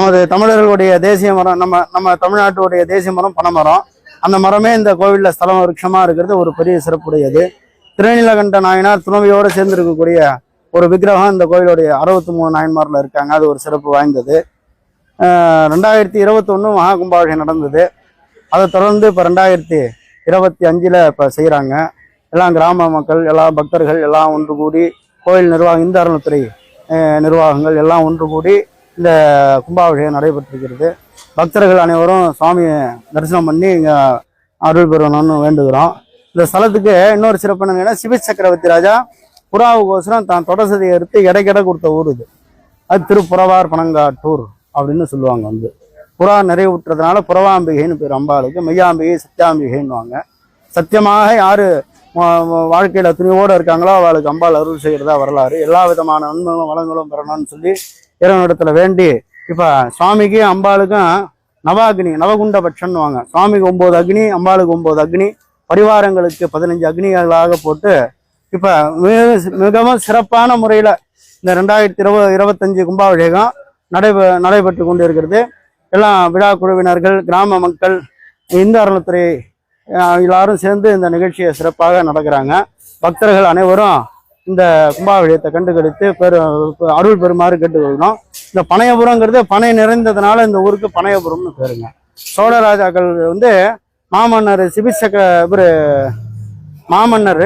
நமது தமிழர்களுடைய தேசிய மரம், நம்ம தமிழ்நாட்டுடைய தேசிய மரம் பனைமரம். அந்த மரமே இந்த கோவிலில் ஸ்தல விருட்சமா இருக்கிறது ஒரு பெரிய சிறப்புடையது. திருநீலகண்ட நாயனார் துணைவியோடு சேர்ந்திருக்கக்கூடிய ஒரு விக்கிரகம் இந்த கோவிலுடைய 63 நாயன்மாரில் இருக்காங்க. அது ஒரு சிறப்பு வாய்ந்தது. 2021 மகா கும்பாபிஷேகம் நடந்தது. அதை தொடர்ந்து இப்போ 2025 இப்போ செய்கிறாங்க. எல்லாம் கிராம மக்கள், எல்லா பக்தர்கள் எல்லாம் ஒன்று கூடி, கோயில் நிர்வாகம், இந்து அறநிலைத்துறை நிர்வாகங்கள் எல்லாம் ஒன்று கூடி இந்த கும்பாபிஷேகம் நடைபெற்றிருக்கிறது. பக்தர்கள் அனைவரும் சுவாமியை தரிசனம் பண்ணி இங்கே அருள் பெறணும்னு வேண்டுகிறோம். இந்த ஸ்தலத்துக்கு இன்னொரு சிறப்பு என்னன்னா, சிவ சக்கரவர்த்தி ராஜா புறாவுக்கோசரம் தான் தொடசதியை எடுத்து இடைக்கிட கொடுத்த ஊர் இது. அது திருப்புறவார் பனங்காட்டூர் அப்படின்னு சொல்லுவாங்க. புறா நிறைவுற்றதுனால புறவாம்பிகைன்னு பேர் அம்பாளுக்கு. மெய்யாம்பிகை சத்தியாம்பிகைன்னுவாங்க. சத்தியமாக யாரு வாழ்க்கையில துணிவோடு இருக்காங்களோ அவளுக்கு அம்பாள் அருள் செய்கிறதா வரலாறு. எல்லா விதமான நன்மைகளும் வளங்களும் பெறணும்னு சொல்லி இறைவனிடத்துல வேண்டி, இப்ப சுவாமிக்கு அம்பாளுக்கும் நவாக்னி, நவகுண்ட பட்சம்னுவாங்க. சுவாமிக்கு 9 அக்னி, அம்பாளுக்கு 9 அக்னி, பரிவாரங்களுக்கு 15 அக்னிகளாக போட்டு இப்ப மிகவும் சிறப்பான முறையில இந்த 2025 கும்பாபிஷேகம் நடைபெற்று கொண்டு இருக்கிறது. எல்லாம் விழா குழுவினர்கள், கிராம மக்கள், இந்து அறநிலைத்துறை எல்லாரும் சேர்ந்து இந்த நிகழ்ச்சியை சிறப்பாக நடக்கிறாங்க. பக்தர்கள் அனைவரும் இந்த கும்பாபிஷேகத்தை கண்டுகளித்து அருள் பெறுமாறு கேட்டுக்கொள்ளணும். இந்த பனையபுரங்கிறது பனை நிறைந்ததுனால இந்த ஊருக்கு பனையபுரம்னு பேருங்க. சோழராஜாக்கள் மாமன்னர் மாமன்னர்